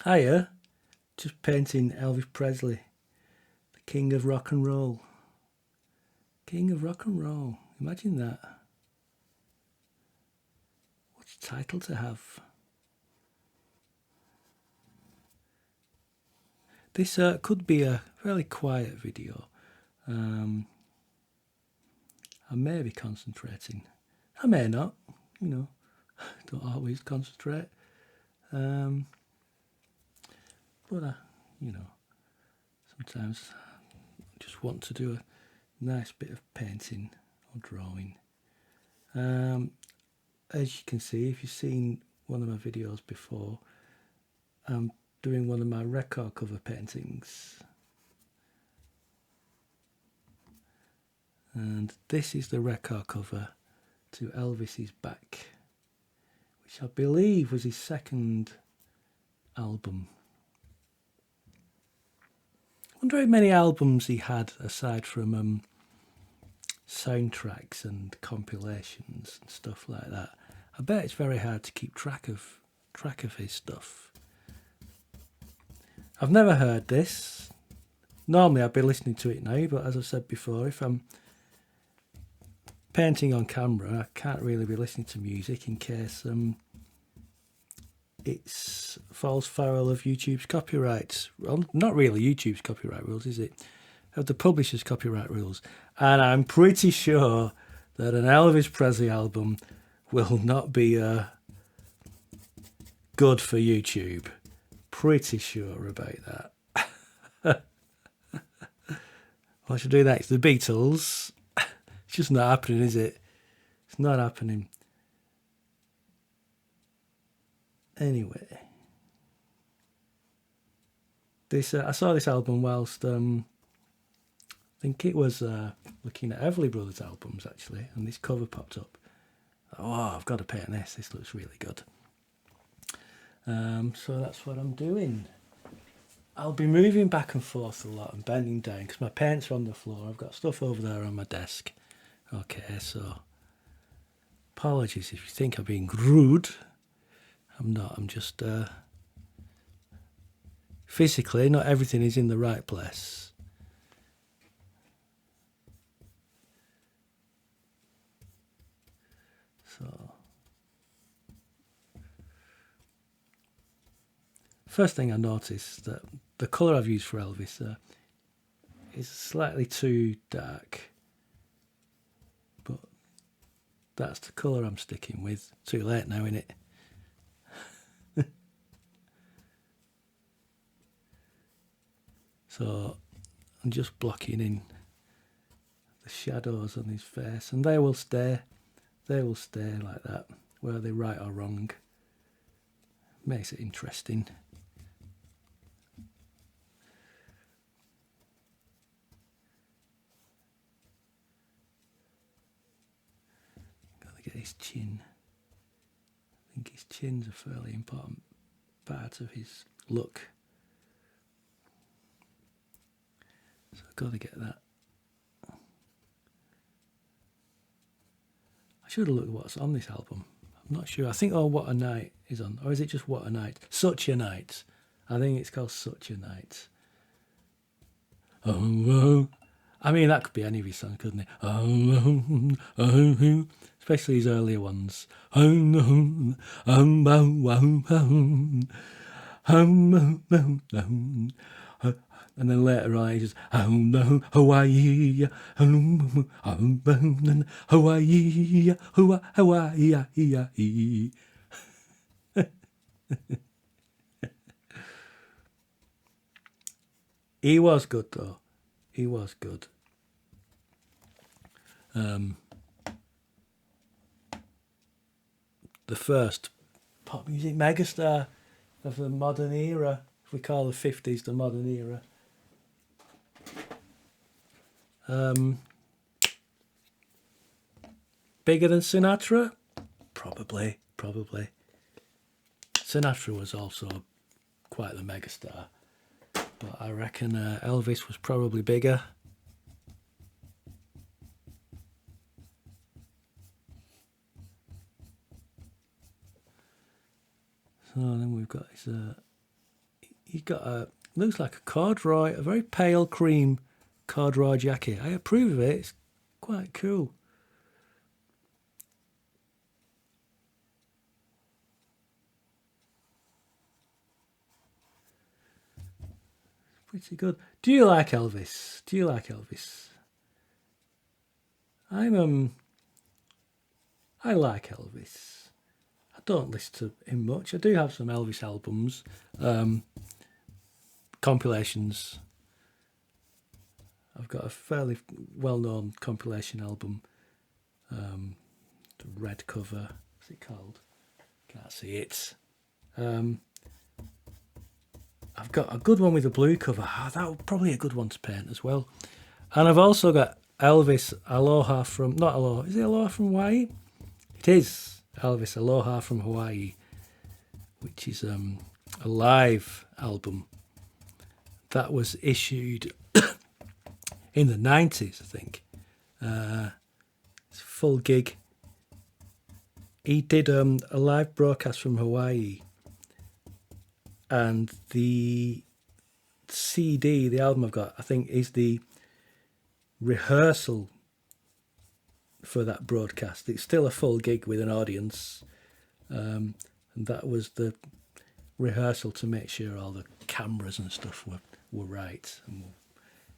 Hiya, just painting Elvis Presley, the king of rock and roll. King of rock and roll, imagine that. What a title to have. This could be a fairly quiet video. I may be concentrating. I may not, don't always concentrate. But sometimes I just want to do a nice bit of painting or drawing. As you can see, if you've seen one of my videos before, I'm doing one of my record cover paintings. And this is the record cover to Elvis Is Back, which I believe was his second album. I wonder how many albums he had aside from soundtracks and compilations and stuff like that. I bet it's very hard to keep track of his stuff. I've never heard this. Normally I'd be listening to it now, but as I've said before, if I'm painting on camera, I can't really be listening to music in case it falls foul of YouTube's copyrights. Well, not really YouTube's copyright rules, is it? Of the publisher's copyright rules. And I'm pretty sure that an Elvis Presley album will not be good for YouTube. Pretty sure about that. What should I do next? The Beatles. It's just not happening, is it? It's not happening. Anyway, this I saw this album whilst I think it was looking at Everly Brothers albums actually, and this cover popped up. Oh, I've got to paint this. This looks really good. So that's what I'm doing. I'll be moving back and forth a lot and bending down because my paints are on the floor. I've got stuff over there on my desk. Okay, so apologies if you think I'm being rude. I'm not. I'm just physically, not everything is in the right place. So, first thing I noticed that the colour I've used for Elvis is slightly too dark. But that's the colour I'm sticking with. Too late now, innit? So I'm just blocking in the shadows on his face, and they will stay like that, whether they're right or wrong. Makes it interesting. Gotta get his chin. I think his chin's a fairly important part of his look. So I've got to get that. I should have looked at what's on this album. I'm not sure. I think What a Night is on. Or is it just What a Night? Such a Night. I think it's called Such a Night. Oh. I mean, that could be any of his songs, couldn't it? Oh. Especially his earlier ones. And then later on, he just Hawaii, Hawaii, Hawaii. He was good though. He was good. The first pop music megastar of the modern era, if we call the 50s the modern era. Bigger than Sinatra? Probably. Sinatra was also quite the megastar, but I reckon Elvis was probably bigger. So then we've got his He's got looks like a corduroy, a very pale cream corduroy jacket. I approve of it. It's quite cool. Pretty good. Do you like Elvis? Do you like Elvis? I like Elvis. I don't listen to him much. I do have some Elvis albums, compilations. I've got a fairly well-known compilation album, the red cover. What's it called? Can't see it. I've got a good one with a blue cover. That would probably a good one to paint as well. And I've also got Elvis Aloha from, not Aloha, is it Aloha from Hawaii? It is Elvis Aloha from Hawaii, which is a live album that was issued in the 90s, I think. It's a full gig. He did a live broadcast from Hawaii, and the CD, the album I've got, I think is the rehearsal for that broadcast. It's still a full gig with an audience, and that was the rehearsal to make sure all the cameras and stuff were right and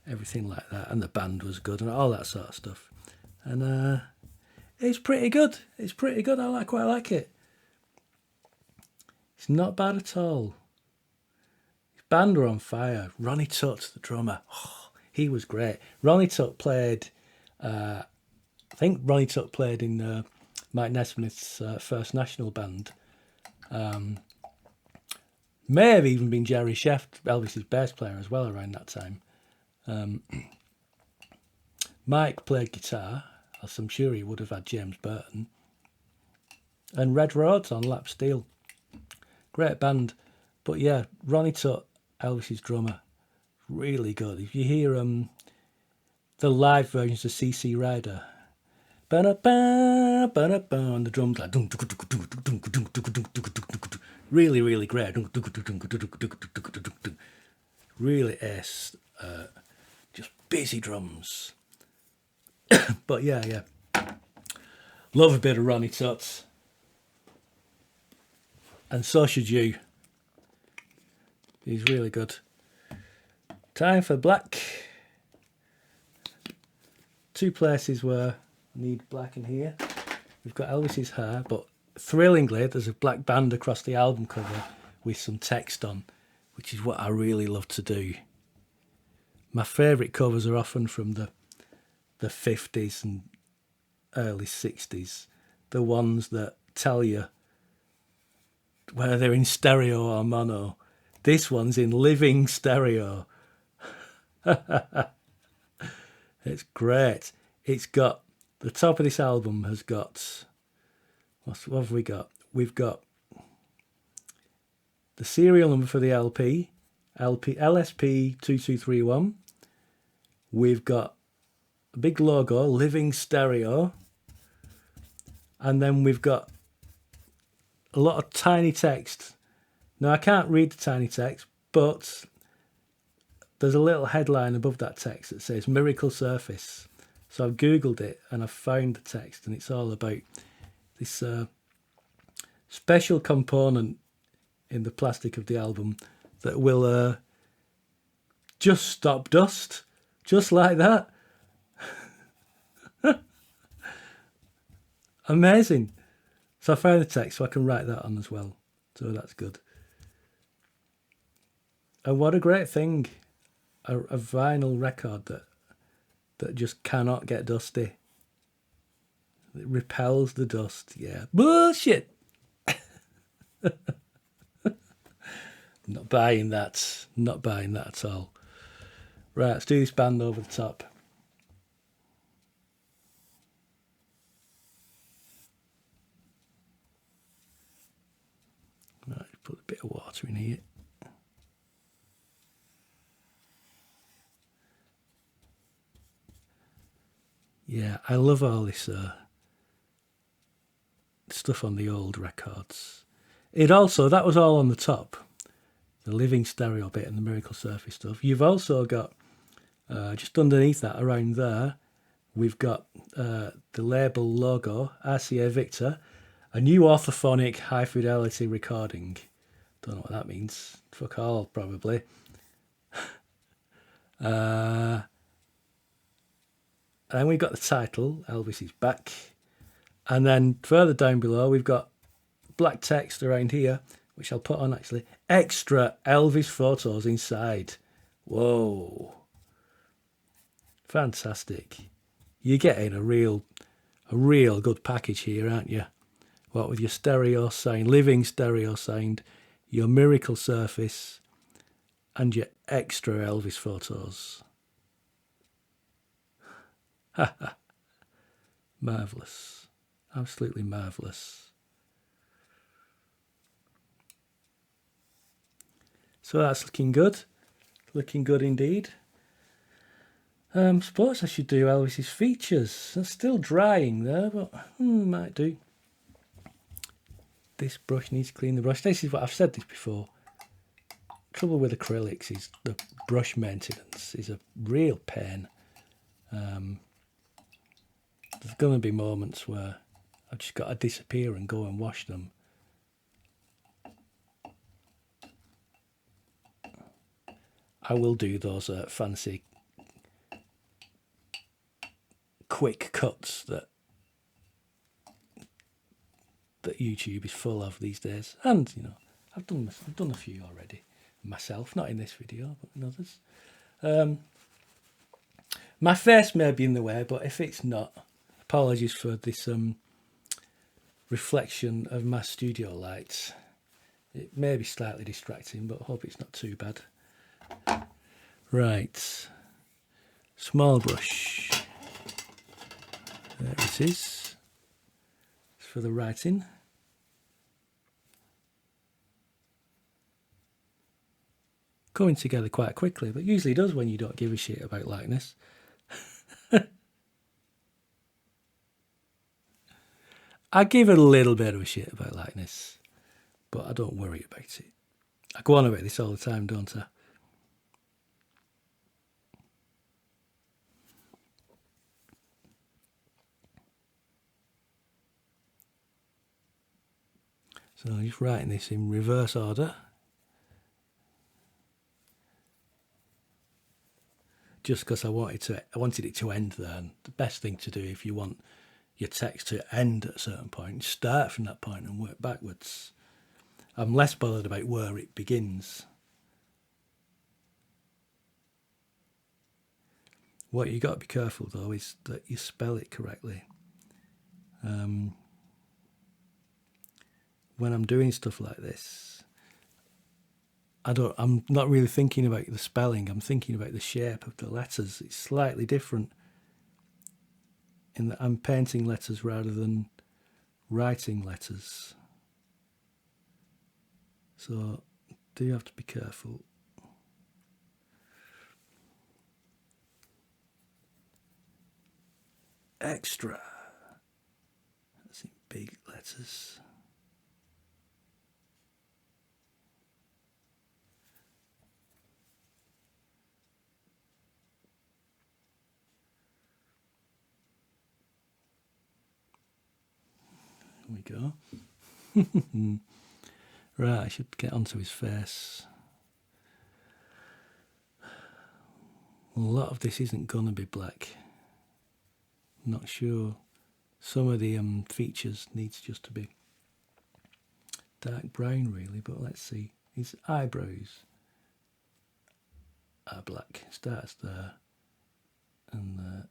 everything like that, and the band was good and all that sort of stuff. And it's pretty good. It's pretty good. I quite like it. It's not bad at all. His band were on fire. Ronnie Tutt, the drummer, he was great. Ronnie Tutt played, I think Ronnie Tutt played in Mike Nesmith's first national band. May have even been Jerry Sheff, Elvis's bass player as well around that time. Mike played guitar, as I'm sure he would have had James Burton. And Red Roads on lap steel. Great band. But yeah, Ronnie Tutt, Elvis's drummer, really good. If you hear the live versions of CC Rider, and the drums like really, really great. Really ace, just busy drums. But yeah. Love a bit of Ronnie Tutt. And so should you. He's really good. Time for black. Two places where I need black in here. We've got Elvis's hair, but thrillingly, there's a black band across the album cover with some text on, which is what I really love to do. My favourite covers are often from the 50s and early 60s. The ones that tell you whether they're in stereo or mono. This one's in living stereo. It's great. It's got, the top of this album has got, what have we got? We've got the serial number for the LP LSP 2231. We've got a big logo, living stereo. And then we've got a lot of tiny text. Now, I can't read the tiny text, but there's a little headline above that text that says Miracle Surface. So I've Googled it and I've found the text, and it's all about this special component in the plastic of the album that will just stop dust, just like that. Amazing. So I found the text so I can write that on as well. So that's good. And what a great thing. A vinyl record that just cannot get dusty. It repels the dust. Yeah. Bullshit. Not buying that. Not buying that at all. Right, let's do this band over the top. Right, put a bit of water in here. Yeah, I love all this stuff on the old records. It also, that was all on the top. the living stereo bit and the miracle surface stuff. You've also got, just underneath that, around there, we've got the label logo, RCA Victor, a new orthophonic high fidelity recording. Don't know what that means. Fuck all, probably. And we've got the title, Elvis Is Back. And then further down below, we've got black text around here, which I'll put on actually. Extra Elvis photos inside. Whoa. Fantastic. You're getting a real good package here, aren't you? What with your stereo sound, living stereo sound, your miracle surface, and your extra Elvis photos. Marvellous. Absolutely marvellous. So that's looking good. Looking good indeed. Suppose I should do Elvis's features. It's still drying there, but might do. This brush needs to clean the brush. This is what I've said this before. Trouble with acrylics is the brush maintenance is a real pain. There's going to be moments where I've just got to disappear and go and wash them. I will do those fancy quick cuts that YouTube is full of these days, and you know I've done a few already myself, not in this video but in others. My face may be in the way, but if it's not, apologies for this reflection of my studio lights. It may be slightly distracting, but I hope it's not too bad. Right, small brush. There it is. It's for the writing. Coming together quite quickly, but usually does when you don't give a shit about likeness. I give it a little bit of a shit about likeness, but I don't worry about it. I go on about this all the time, don't I? So I'm just writing this in reverse order. Just because I wanted it to end there. And the best thing to do if you want your text to end at a certain point, start from that point and work backwards. I'm less bothered about where it begins. What you got to be careful though is that you spell it correctly. When I'm doing stuff like this, I'm not really thinking about the spelling. I'm thinking about the shape of the letters. It's slightly different in that I'm painting letters rather than writing letters. So do have to be careful. Extra. That's in big letters. There we go. Right, I should get onto his face. A lot of this isn't going to be black. Not sure. Some of the features needs just to be dark brown really, but let's see. His eyebrows are black. Starts there and there.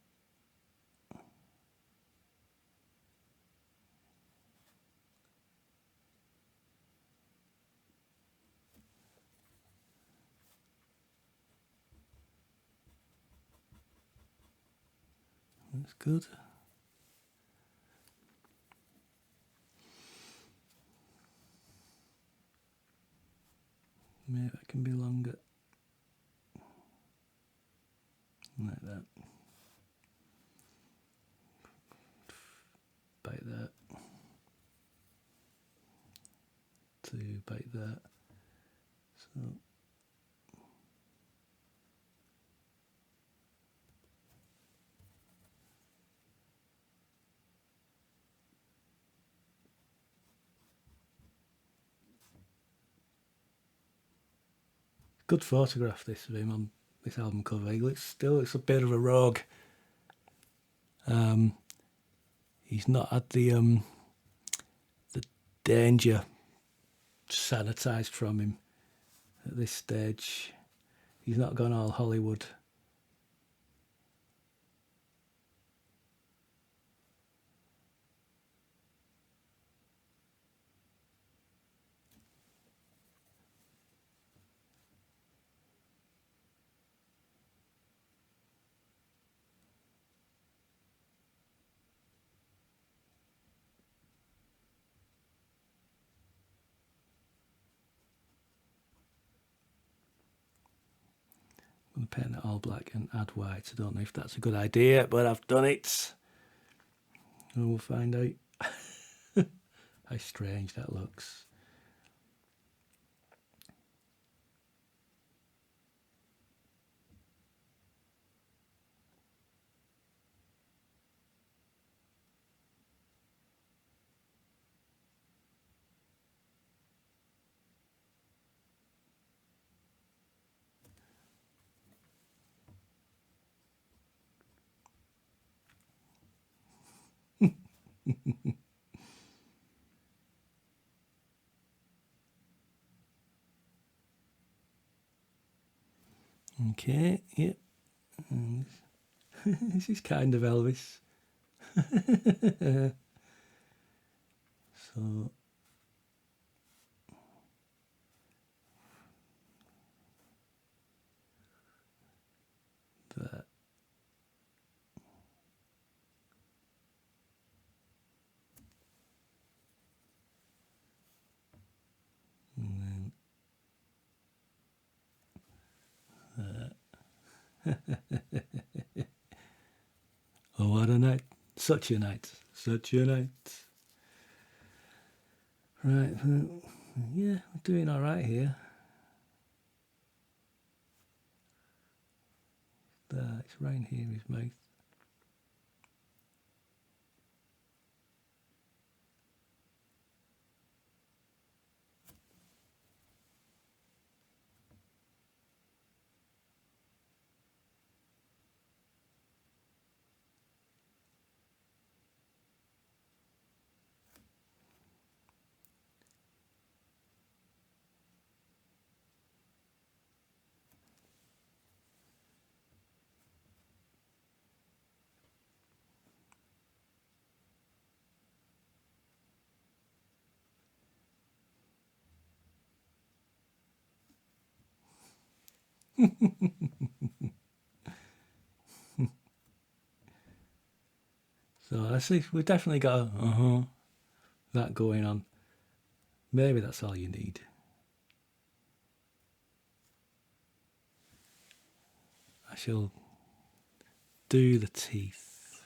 That's good. Maybe it can be longer. Like that. Bite that. Two, bite that. So Good photograph, this of him on this album cover. He still looks a bit of a rogue. He's not had the danger sanitised from him at this stage. He's not gone all Hollywood. I'm going to paint it all black and add white. I don't know if that's a good idea, but I've done it. And we'll find out how strange that looks. Okay, yep. This is kind of Elvis. So that. And then that. Oh, what a night. Such a night. Such a night. Right. Yeah, we're doing all right here. There, it's right here in his mouth. So I see we've definitely got that going on. Maybe that's all you need. I shall do the teeth.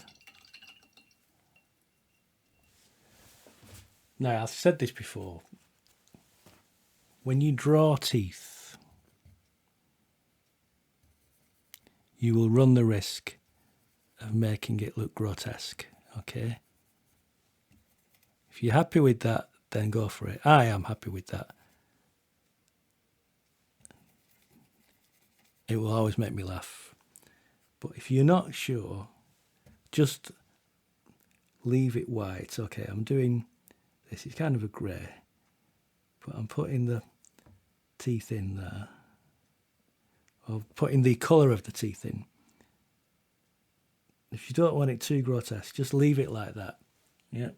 Now, I've said this before. When you draw teeth, you will run the risk of making it look grotesque, okay? If you're happy with that, then go for it. I am happy with that. It will always make me laugh. But if you're not sure, just leave it white. Okay, I'm doing this. It's kind of a grey, but I'm putting the teeth in there. Or putting the colour of the teeth in. If you don't want it too grotesque, just leave it like that. Yeah.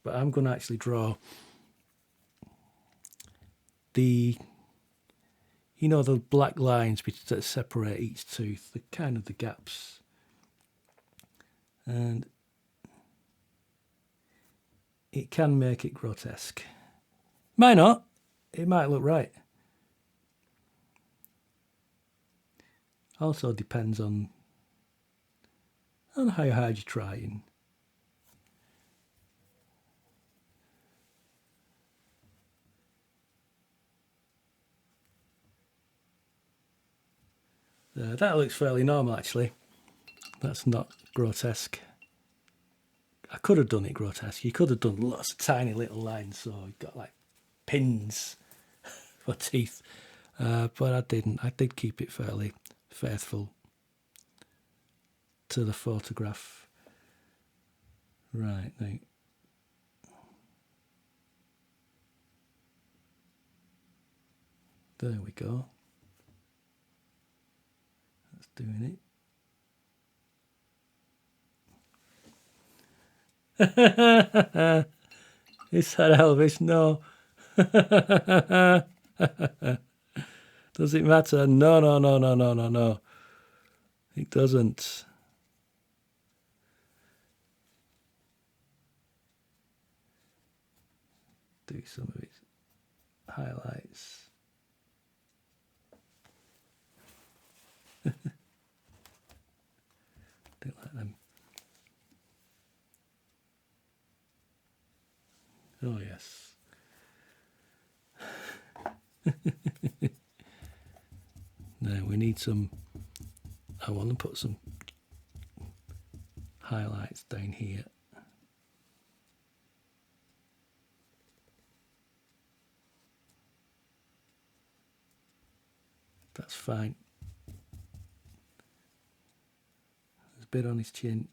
But I'm going to actually draw the black lines that separate each tooth, the kind of the gaps. And it can make it grotesque. Might not. It might look right. Also depends on how hard you're trying. That looks fairly normal, actually. That's not grotesque. I could have done it grotesque. You could have done lots of tiny little lines, so you've got like pins for teeth. But I didn't. I did keep it fairly faithful to the photograph. Right, now. There we go. That's doing it. Is that Elvis? No. Does it matter? No, no, no, no, no, no, no. It doesn't. Do some of its highlights. Don't like them. Oh, yes. Now we need some. I want to put some highlights down here. That's fine. There's a bit on his chin.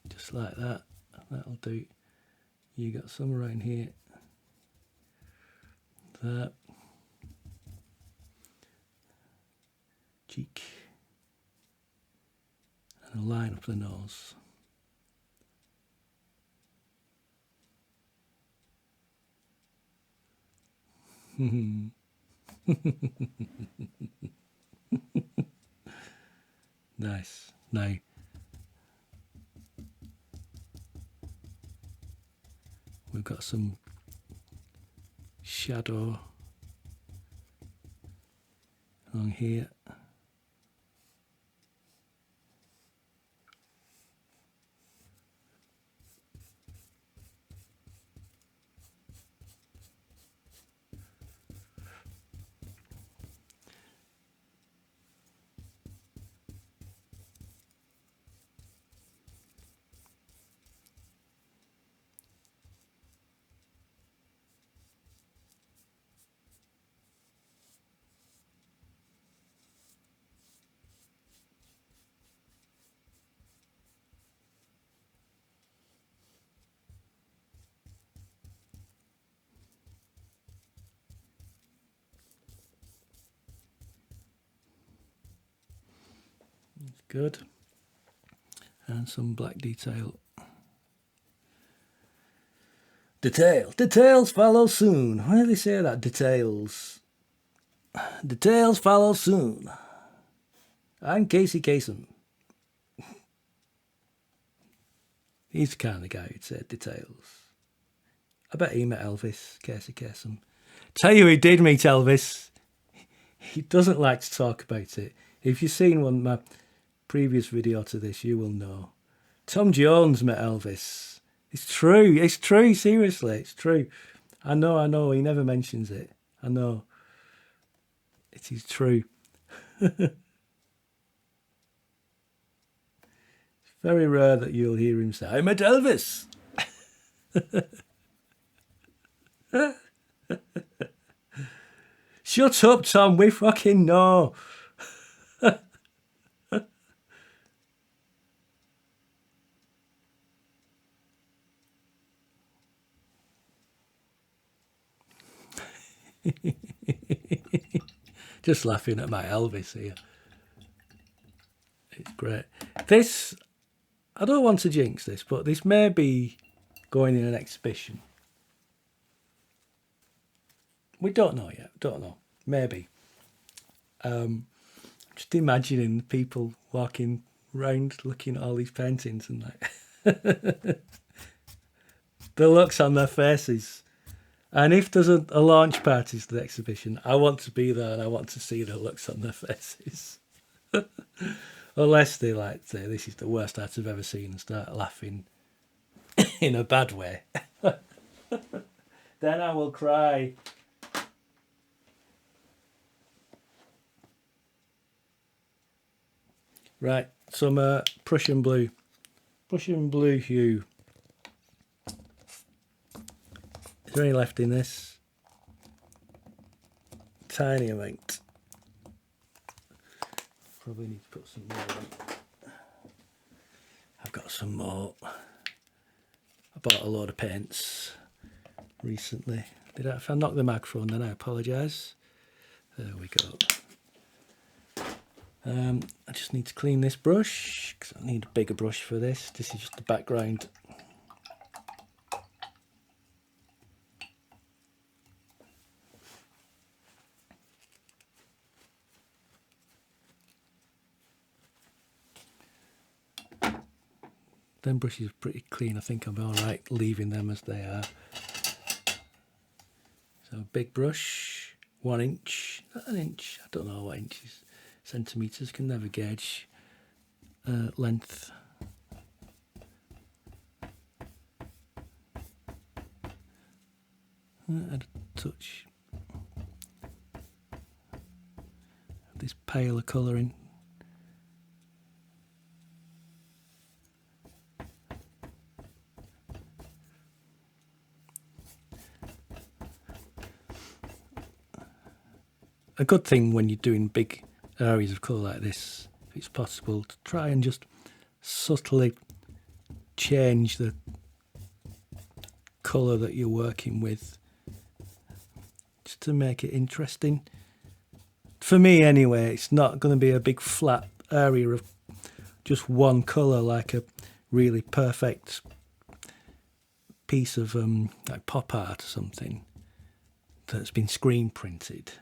Just like that. That'll do. You got some around here. That. Cheek. And a line up the nose. Nice. Now, we've got some shadow along here. Good. And some black detail. Details follow soon. Why do they say that? Details follow soon. I'm Casey Kasem. He's the kind of guy who'd say details. I bet he met Elvis, Casey Kasem. Tell you, he did meet Elvis. He doesn't like to talk about it. If you've seen one of my previous video to this, you will know. Tom Jones met Elvis. It's true, seriously, it's true. I know, he never mentions it. I know. It is true. It's very rare that you'll hear him say, I met Elvis. Shut up, Tom, we fucking know. Just laughing at my Elvis here. It's great. This, I don't want to jinx this, but this may be going in an exhibition. We don't know yet. Don't know. Maybe. Just imagining people walking round looking at all these paintings and like the looks on their faces. And if there's a launch party to the exhibition, I want to be there and I want to see the looks on their faces. Unless they like say this is the worst art I've ever seen and start laughing in a bad way. Then I will cry. Right, some Prussian blue hue. Is there any left in this? Tiny amount. Probably need to put some more in. I've got some more. I bought a load of paints recently. If I knock the microphone, then I apologise. There we go. I just need to clean this brush because I need a bigger brush for this. This is just the background. Them brushes are pretty clean. I think I'm all right leaving them as they are. So big brush, 1 inch, not an inch. I don't know what inches, centimeters. Can never gauge length. Add a touch of this paler colouring. A good thing when you're doing big areas of colour like this, if it's possible, to try and just subtly change the colour that you're working with, just to make it interesting. For me anyway, it's not going to be a big flat area of just one colour, like a really perfect piece of like pop art or something that's been screen printed.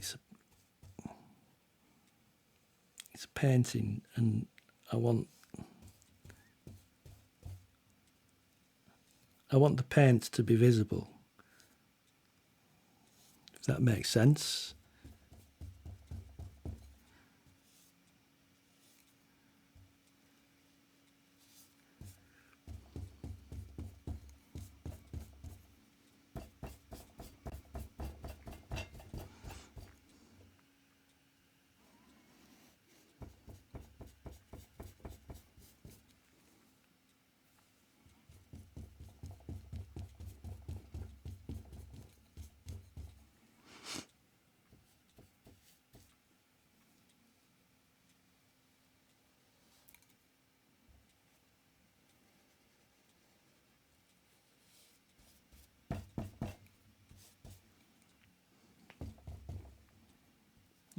It's a painting, and I want the paint to be visible, if that makes sense.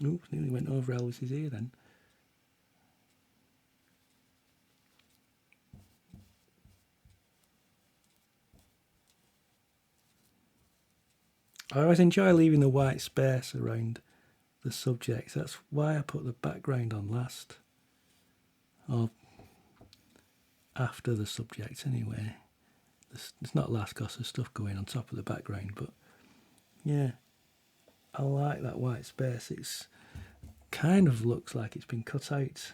Oops, nearly went over Elvis's ear then. I always enjoy leaving the white space around the subjects. That's why I put the background on last, or after the subject anyway. It's not last because there's stuff going on top of the background, but yeah, I like that white space. It's kind of looks like it's been cut out.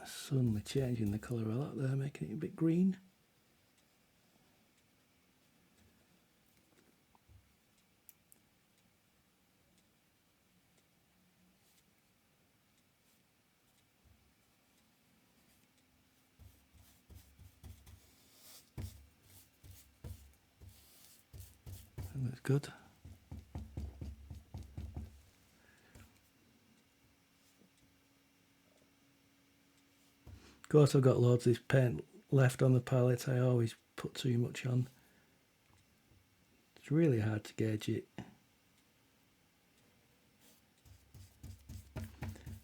Suddenly changing the colour a lot there, making it a bit green. That looks good. Of course, I've got loads of this paint left on the palette. I always put too much on. It's really hard to gauge it.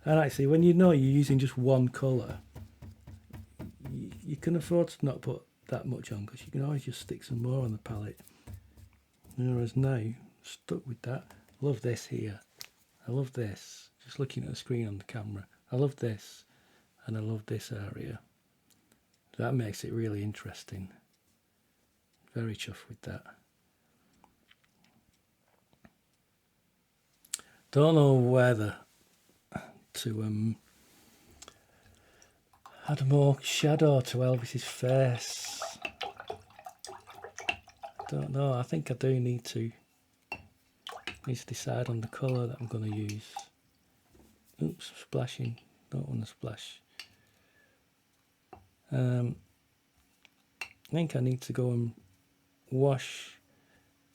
And actually, when you know you're using just one colour, you can afford to not put that much on, because you can always just stick some more on the palette. Whereas now, stuck with that. I love this here. I love this. Just looking at the screen on the camera. I love this. And I love this area. That makes it really interesting. Very chuffed with that. Don't know whether to add more shadow to Elvis's face. Don't know. I think I do need to decide on the colour that I'm going to use. Oops, splashing. Don't want to splash. I think I need to go and wash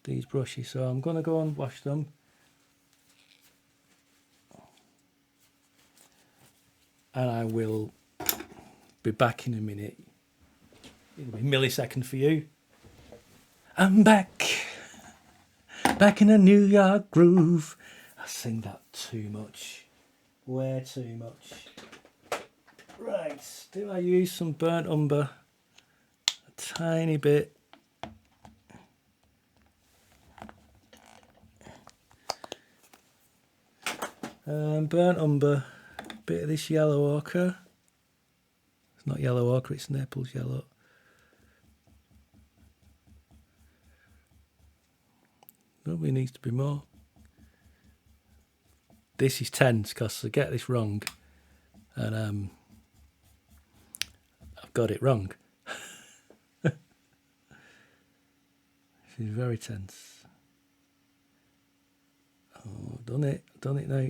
these brushes, so I'm going to go and wash them. And I will be back in a minute. It'll be a millisecond for you. I'm back. Back in a New York groove. I sing that too much. Way too much. Right, do I use some burnt umber? A tiny bit. Burnt umber. Bit of this yellow ochre. It's not yellow ochre, it's Naples yellow. Probably needs to be more. This is tense because I get this wrong, and I've got it wrong. This is very tense. Oh, done it now.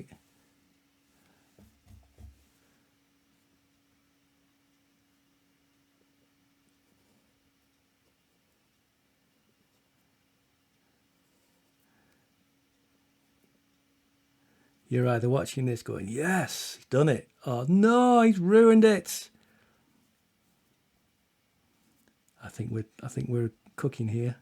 You're either watching this going, yes, he's done it, or no, he's ruined it. I think we're cooking here.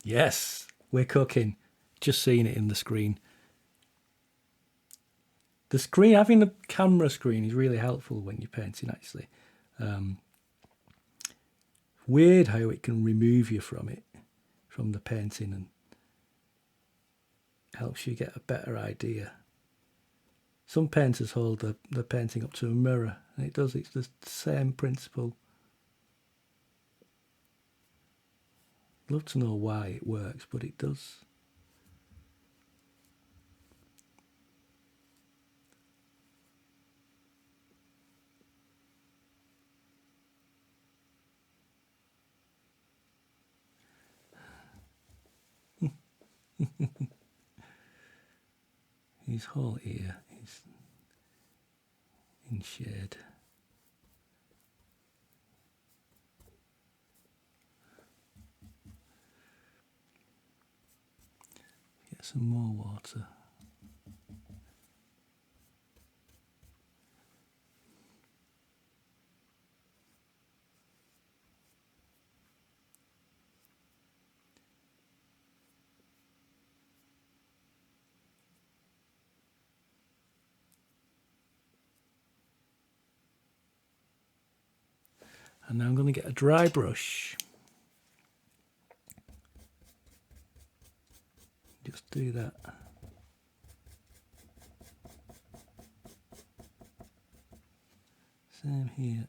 Yes, we're cooking. Just seeing it in the screen. The screen, having the camera screen is really helpful when you're painting, actually. Weird how it can remove you from the painting, and helps you get a better idea. Some painters hold the painting up to a mirror, and it's the same principle. I'd love to know why it works, but it does. His whole ear is in shade. Get some more water. And now I'm going to get a dry brush. Just do that. Same here.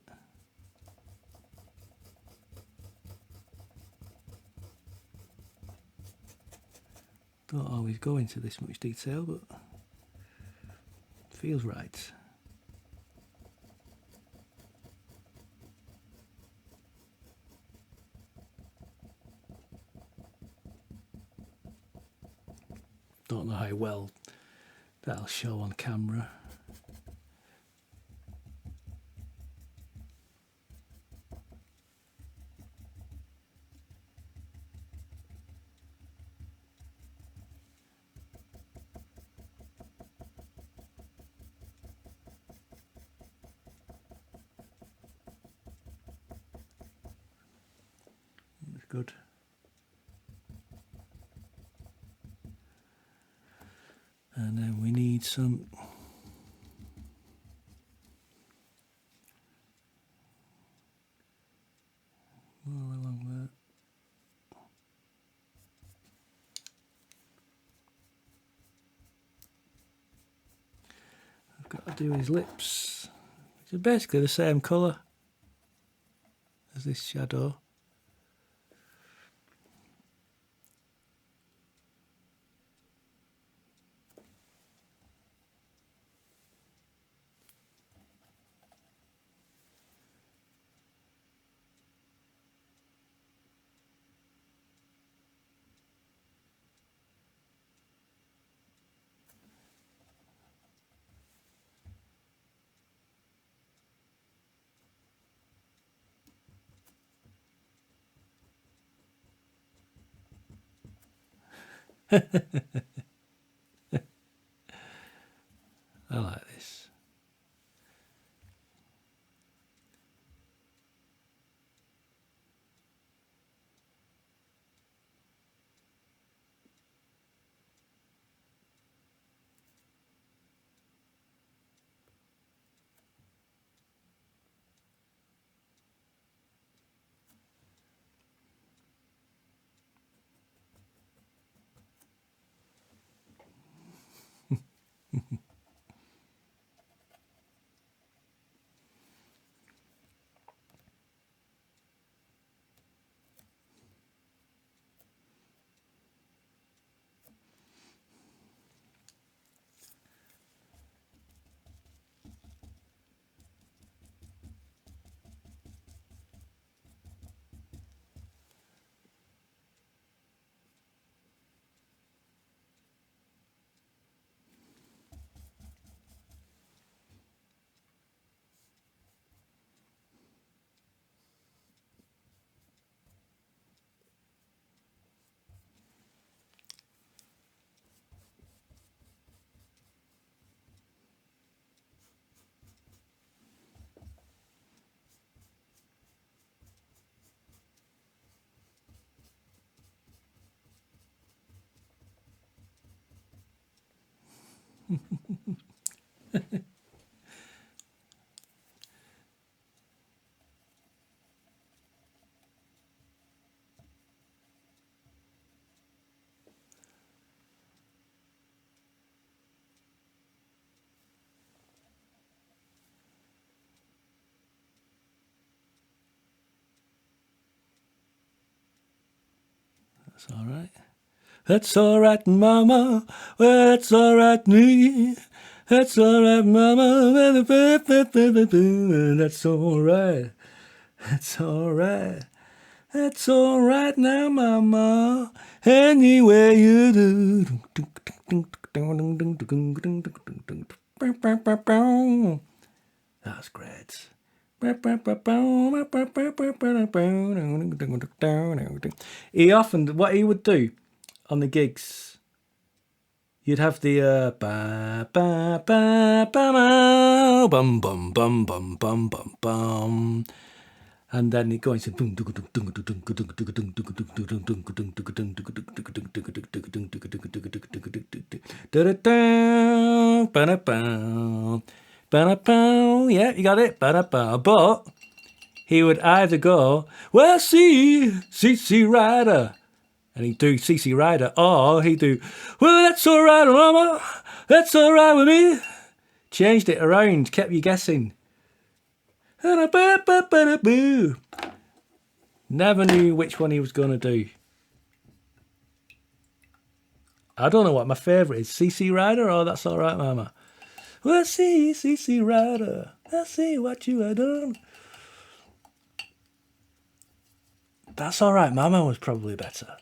Don't always go into this much detail, but it feels right. Don't know how well that'll show on camera. It's good. And then we need some more along there. I've got to do his lips, which are basically the same colour as this shadow. I like this. That's all right. That's all right, Mama. Well, that's all right, me. That's all right, Mama. That's all right. That's all right. That's all right now, Mama. Anyway you do. That's great. He often, what he would do on the gigs, you'd have the ba ba ba ba bum bum bum bum bum bum bum, and then he'd go into yeah, you got it. But he would either go, well, see, CC Rider, and he'd do CC Rider, or he'd do, well, that's all right, Mama, that's all right with me. Changed it around, kept you guessing. Never knew which one he was going to do. I don't know what my favourite is, CC Rider or That's All Right, Mama. Well, see, CC Rider, I see what you have done. That's All Right, Mama was probably better.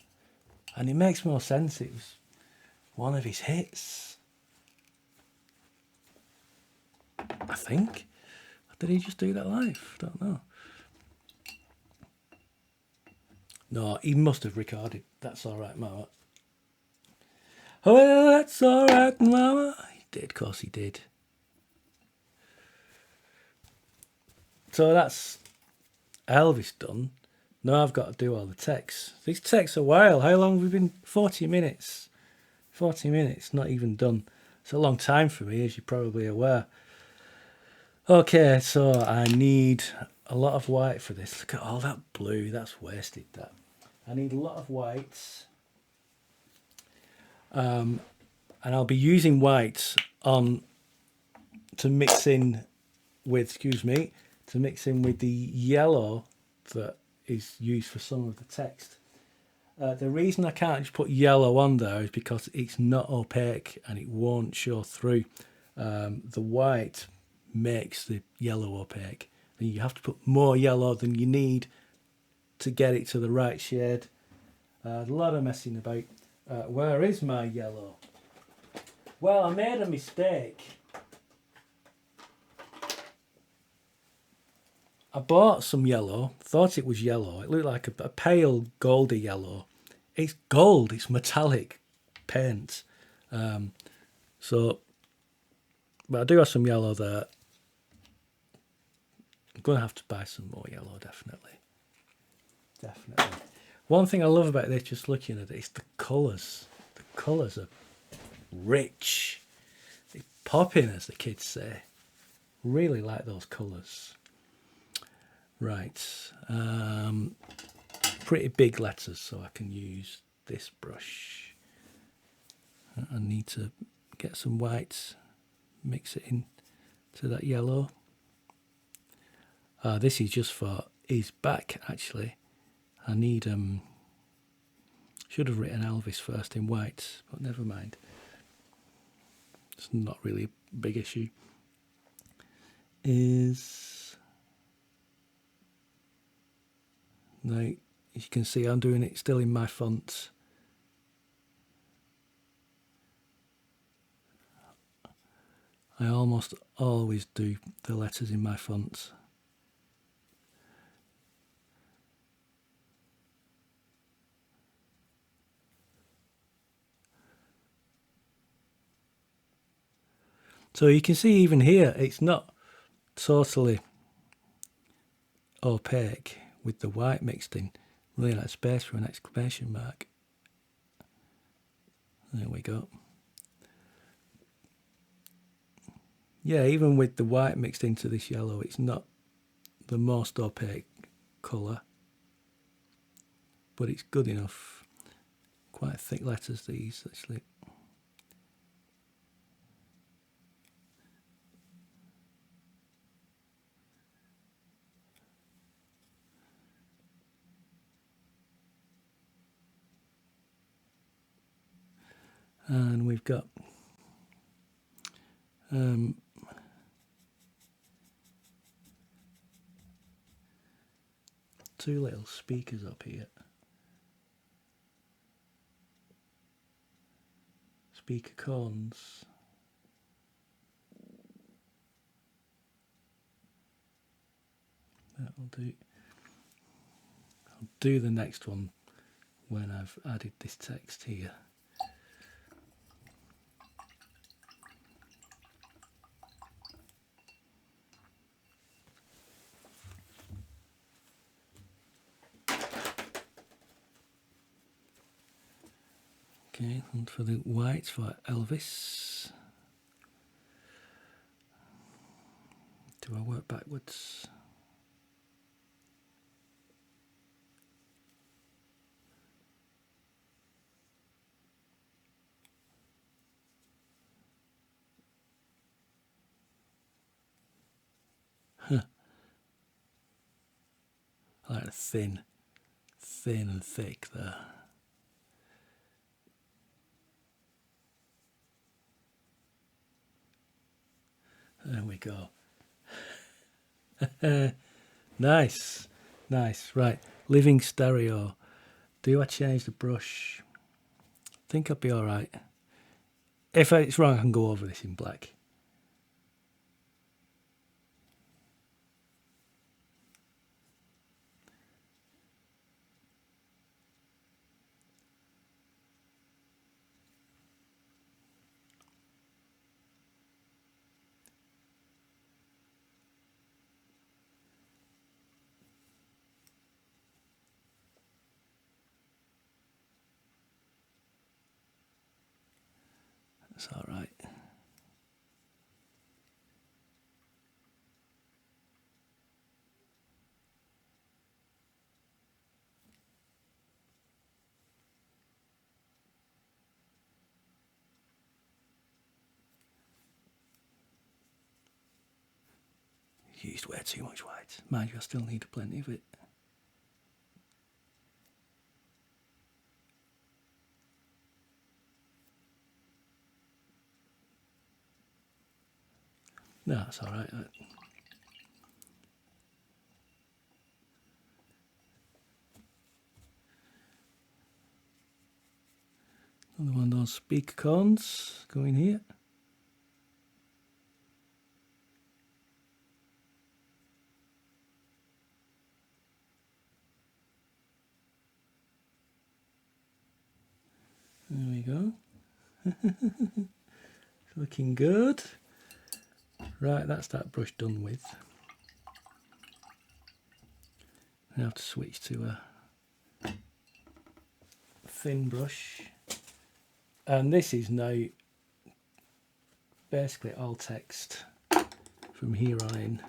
And it makes more sense. It was one of his hits. I think. Or did he just do that live? I don't know. No, he must have recorded That's All Right, Mama. Oh, well, that's all right, Mama. He did, of course he did. So that's Elvis done. Now I've got to do all the texts. This takes a while. How long have we been? 40 minutes. 40 minutes, not even done. It's a long time for me, as you're probably aware. Okay, so I need a lot of white for this. Look at all that blue. That's wasted, that. I need a lot of whites. And I'll be using whites on to mix in with, to mix in with the yellow that is used for some of the text. The reason I can't just put yellow on there is because it's not opaque and it won't show through. The white makes the yellow opaque, and you have to put more yellow than you need to get it to the right shade. A lot of messing about. Where is my yellow? Well, I made a mistake. I bought some yellow, thought it was yellow. It looked like a pale goldy yellow. It's gold, it's metallic paint. But I do have some yellow there. I'm going to have to buy some more yellow, definitely. Definitely. One thing I love about this, just looking at it, is the colours. The colours are rich. They pop in, as the kids say. Really like those colours. Right. Pretty big letters, so I can use this brush. I need to get some whites, mix it in to that yellow. This is just for Is Back, actually. I need, should have written Elvis first in whites, but never mind. It's not really a big issue. Now, as you can see, I'm doing it still in my font. I almost always do the letters in my fonts. So you can see even here, it's not totally opaque with the white mixed in. Really like space for an exclamation mark. There we go. Yeah, even with the white mixed into this yellow, it's not the most opaque colour, but it's good enough. Quite thick letters, these, actually. And we've got two little speakers up here. Speaker cones. That'll do. I'll do the next one when I've added this text here. Okay, and for the whites for Elvis. Do I work backwards? Huh. I like thin and thick there. There we go. Nice, nice. Right, living stereo. Do I change the brush? I think I'd be all right. If it's wrong, I can go over this in black. That's all right. used way too much white. Mind you, I still need plenty of it. No, that's all right. Another one of those speaker cones going here. There we go. Looking good. Right, that's that brush done with. I have to switch to a thin brush. And this is now basically all text from here on in.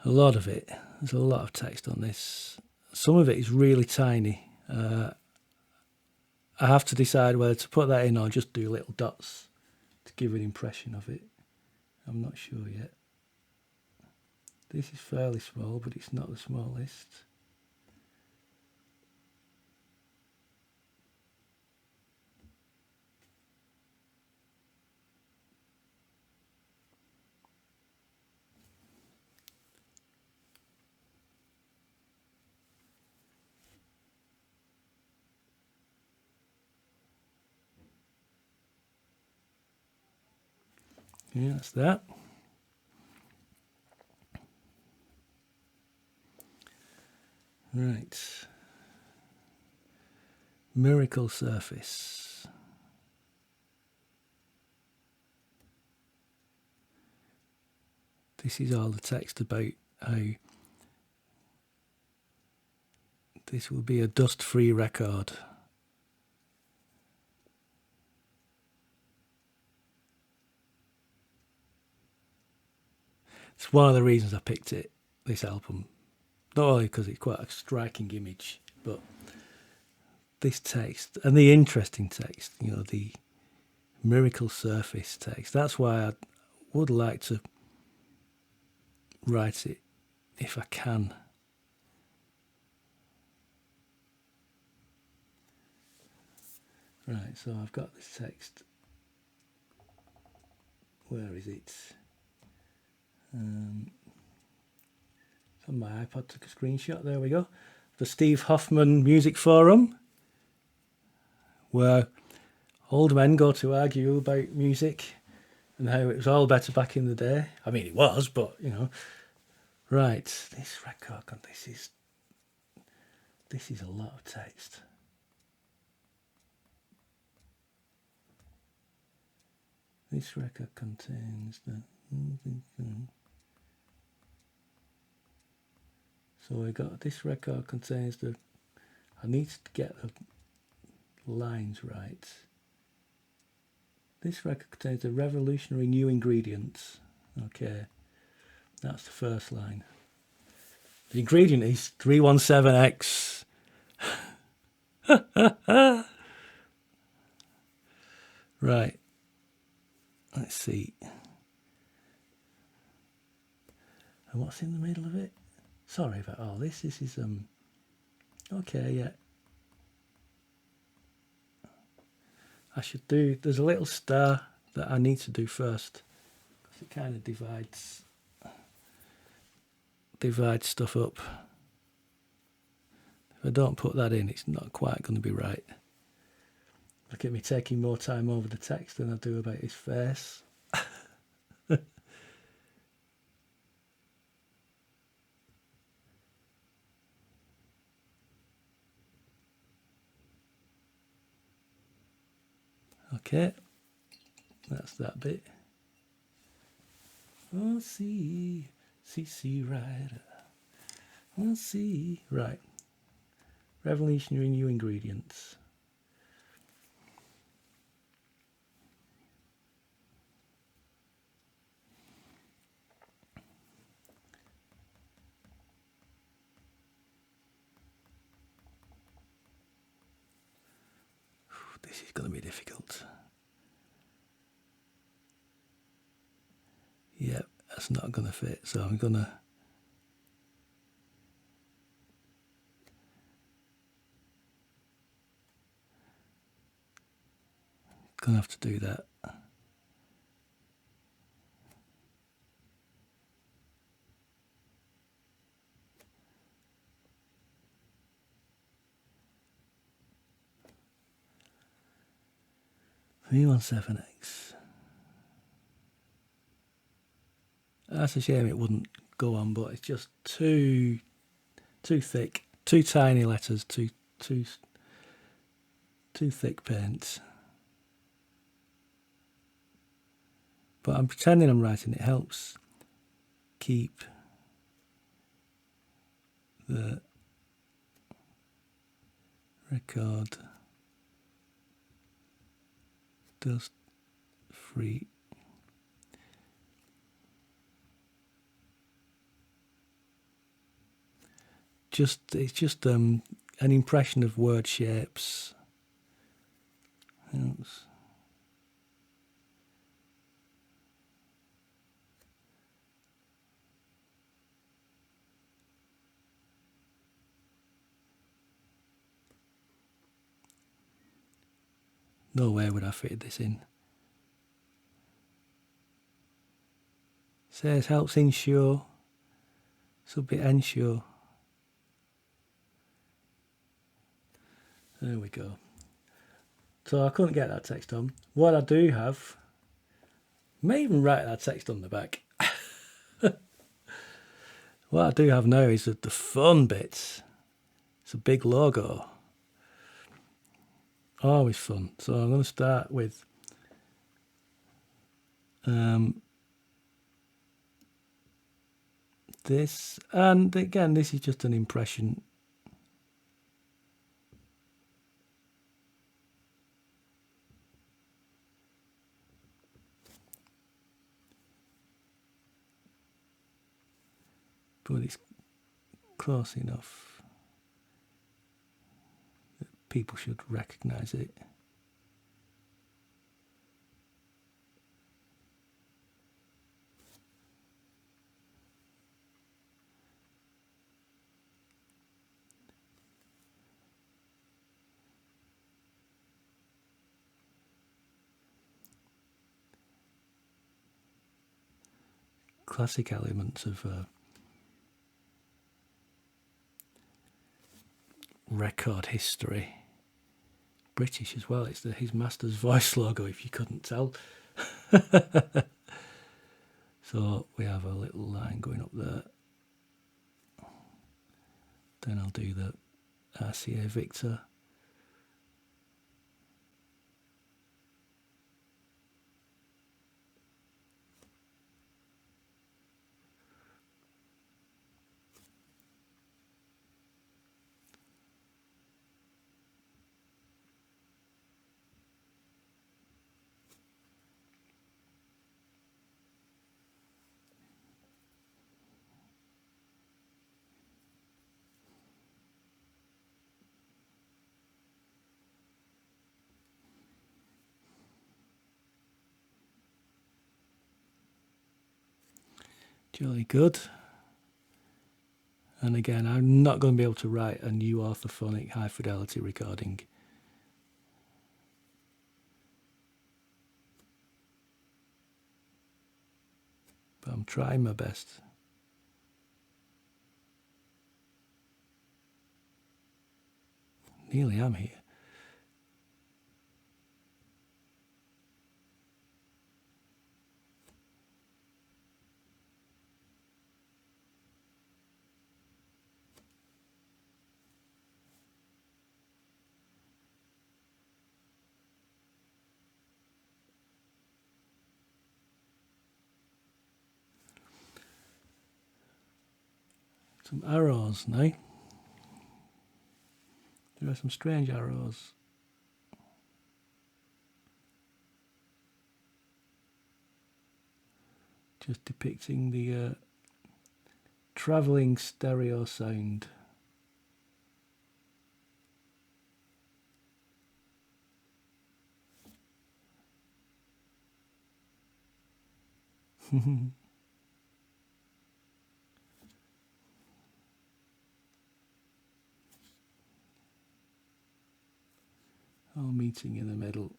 A lot of it. There's a lot of text on this. Some of it is really tiny. I have to decide whether to put that in or just do little dots to give an impression of it. I'm not sure yet. This is fairly small, but it's not the smallest. Yeah, that's that. Right. Miracle surface. This is all the text about how this will be a dust-free record. It's one of the reasons I picked it, this album. Not only because it's quite a striking image, but this text and the interesting text, you know, the miracle surface text. That's why I would like to write it if I can. Right, so I've got this text. Where is it? It's on my iPod, took a screenshot. There we go. The Steve Hoffman Music Forum, where old men go to argue about music and how it was all better back in the day. I mean, it was, but, you know. Right, this record, this is a lot of text. This record contains the... So we got this record contains the... I need to get the lines right. This record contains the revolutionary new ingredients. Okay, that's the first line. The ingredient is 317X. Right. Let's see. And what's in the middle of it? Sorry about all this. This is okay, yeah. I should do. There's a little star that I need to do first because it kind of divides stuff up. If I don't put that in, it's not quite going to be right. Look at me taking more time over the text than I do about his face. Okay, that's that bit. Oh, see, rider. Oh, see, right. Revolutionary new ingredients. This is going to be difficult. that's not going to fit, so I'm gonna have to do that. V17X. That's a shame it wouldn't go on, but it's just too thick, too tiny letters, too thick paint. But I'm pretending I'm writing. It helps keep the record dust free. It's just an impression of word shapes. Helps. No way would I fit this in. Says helps ensure. Should be ensure. There we go. So I couldn't get that text on. What I do have, I may even write that text on the back. What I do have now is the fun bits. It's a big logo. Always fun. So I'm going to start with this. And again, this is just an impression. But it's close enough that people should recognise it. Classic elements of record history. British as well. It's his Master's Voice logo, if you couldn't tell. So we have a little line going up there. Then I'll do the RCA Victor. Jolly good. And again, I'm not going to be able to write a new orthophonic high fidelity recording. But I'm trying my best. Nearly am here. Some arrows now. There are some strange arrows. Just depicting the travelling stereo sound. all meeting in the middle.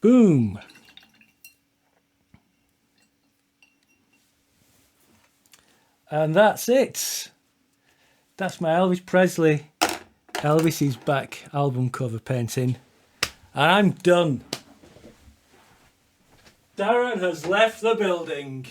Boom. And that's it. That's my Elvis Presley, Elvis Is Back album cover painting. And I'm done. Darren has left the building.